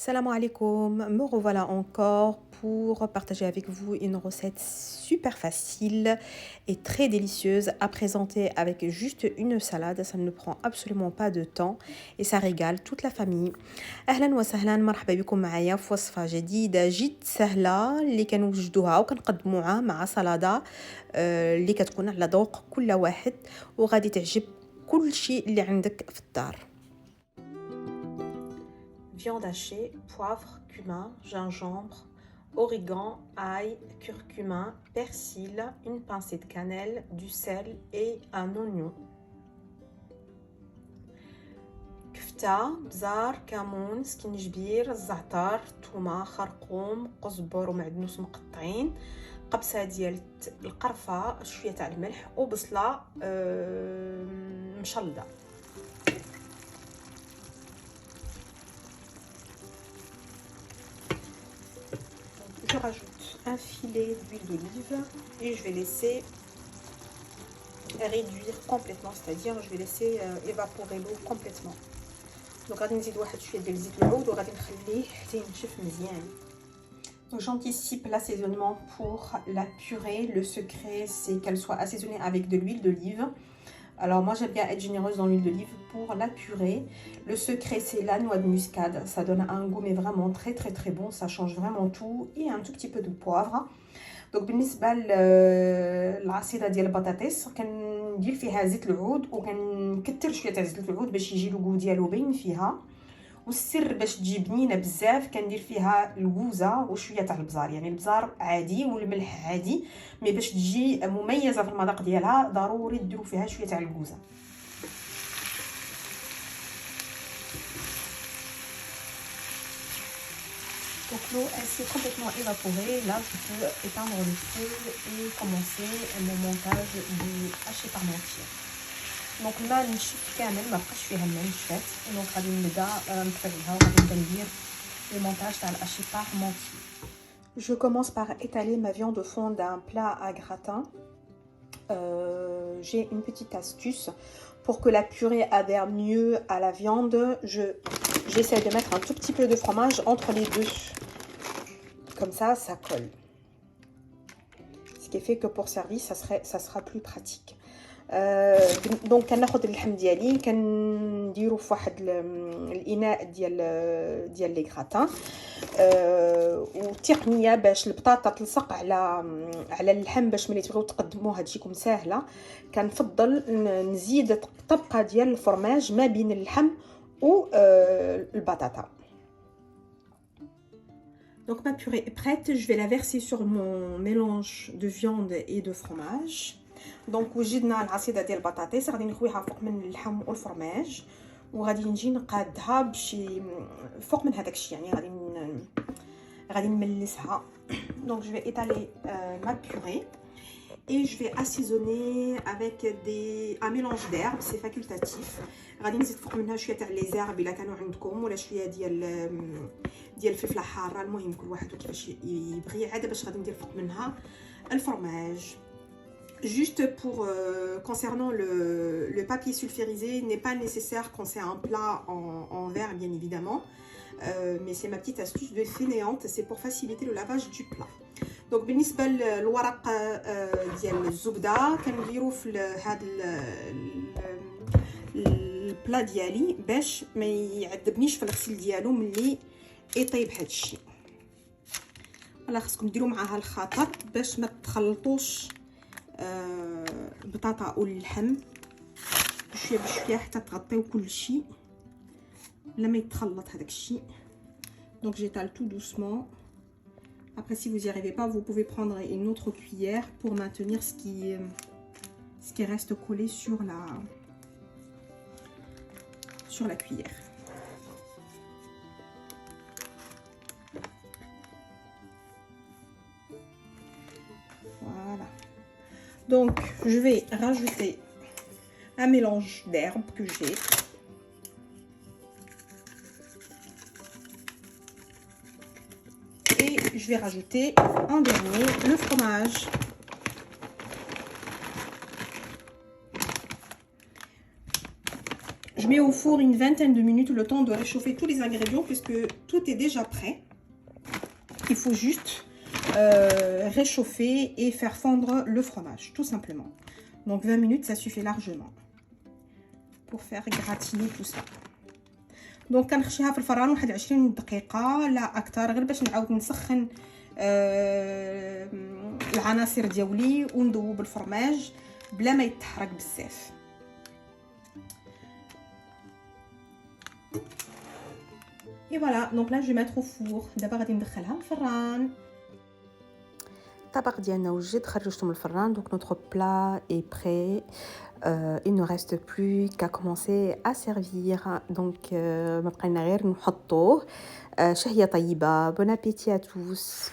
Salam alaikum, me revoilà encore pour partager avec vous une recette super facile et très délicieuse à présenter avec juste une salade. Ça ne prend absolument pas de temps et ça régale toute la famille. أهلا وسهلا مرحبا بكم معايا في وصفة جديدة جد سهلة اللي كنوجدوها وكنقدموها مع سلطة اللي كتكون على ذوق كل واحد وغادي تعجب كل شيء اللي عندك في الدار. Viande hachée, poivre, cumin, gingembre, origan, ail, curcuma, persil, une pincée de cannelle, du sel et un oignon. كفتة، بزار، كمون، سكينجبير، الزعتر، تومة، خرقوم، قزبر ومعدنوس مقطعين، قبصة ديال القرفة، شوية تاع الملح وبصلة مشلضة. Je rajoute un filet d'huile d'olive et je vais laisser réduire complètement, c'est-à-dire je vais laisser évaporer l'eau complètement. Donc غادي نزيد واحد شويه ديال زيت العود وغادي نخليه حتى ينشف مزيان. Donc j'anticipe l'assaisonnement pour la purée. Le secret c'est qu'elle soit assaisonnée avec de l'huile d'olive. Alors moi j'aime bien être généreuse dans l'huile d'olive pour la purée. Le secret c'est la noix de muscade, ça donne un goût mais vraiment très bon, ça change vraiment tout, et un tout petit peu de poivre. Donc بالنسبه للعصيده ديال البطاطس كندير فيها زيت العود وكنكثر شويه تاع زيت العود باش يجي الكو ديالو باين فيها. والسر باش تجي بنينه بزاف كندير فيها الكوزه وشويه تاع البزار، يعني البزار عادي والملح عادي، مي باش تجي مميزه في المذاق ديالها ضروري ديروا فيها شويه تاع الكوزه. Donc l'eau elle s'est complètement évaporée. Là je peux éteindre le feu et commencer mon montage du haché parmentier. Donc الماء نشف كامل ما بقاش فيها الماء نشفات. دونك غادي نبدا نفرغها وغادي نبدا ندير le montage تاع الhaché parmentier. Je commence par étaler ma viande au fond d'un plat à gratin. J'ai une petite astuce pour que la purée adhère mieux à la viande. J'essaie de mettre un tout petit peu de fromage entre les deux. Comme ça colle. Ce qui fait que pour servir, ça sera plus pratique. دونك كناخذ اللحم ديالي كنديرو في واحد الاناء ديال لي غراتان وتقنيه باش البطاطا تلصق على اللحم باش ملي تبغيو تقدموها تجيكم ساهله. كنفضل نزيد طبقه ديال الفرماج ما بين اللحم و البطاطا. Donc ma purée est prête, je vais la verser sur mon mélange de viande et de fromage. دونك وجدنا العصيده ديال البطاطس غادي نخويها فوق من اللحم والفرماج وغادي نجي نقادها بشي فوق من هذاك الشيء، يعني غادي نملسها. دونك جو في étaler ma purée et je vais assaisonner avec un mélange d'herbes, c'est facultatif. غادي نزيد فوق منها شويه تاع لي زيرب الا كانوا عندكم ولا شويه ديال الفلفله حاره، المهم كل واحد كيفاش يبغي. عاد باش غادي ندير فوق منها الفرماج. Juste pour concernant le papier sulfurisé, n'est pas nécessaire quand c'est un plat en verre bien évidemment, mais c'est ma petite astuce de fainéante, c'est pour faciliter le lavage du plat. Donc بالنسبه للورق ديال الزبده كنديرو في هذا البلا ديالي باش ما يعذبنيش في الغسيل ديالو ملي يطيب هذا الشيء. ولا خصكم ديروا معاها الخطط باش ما تخلطوش البطاطا واللحم بشويه بشويه حتى تغطيو كل شيء لما يتخلط هذاك الشيء. Donc j'étale tout doucement. Après si vous n'y arrivez pas, vous pouvez prendre une autre cuillère pour maintenir ce qui reste collé sur la cuillère. Voilà. Donc je vais rajouter un mélange d'herbes que j'ai. Et je vais rajouter en dernier le fromage. Je mets au four une vingtaine de minutes, le temps de réchauffer tous les ingrédients puisque tout est déjà prêt. Il faut juste réchauffer et faire fondre le fromage, tout simplement. Donc 20 minutes, ça suffit largement pour faire gratiner tout ça. دونك كنخشيها في الفران واحد 20 دقيقه لا اكثر، غير باش نعاود نسخن العناصر ديالي وندوب الفرماج بلا ما يتحرق بزاف. Et voilà, donc là je vais mettre au four. دابا غادي ندخلها للفران. الطبق ديالنا وجد خرجته من الفران. Donc notre plat est prêt. Il ne reste plus qu'à commencer à servir. Donc ما بقينا غير نحطوه. شهية طيبة. Bon appétit à tous.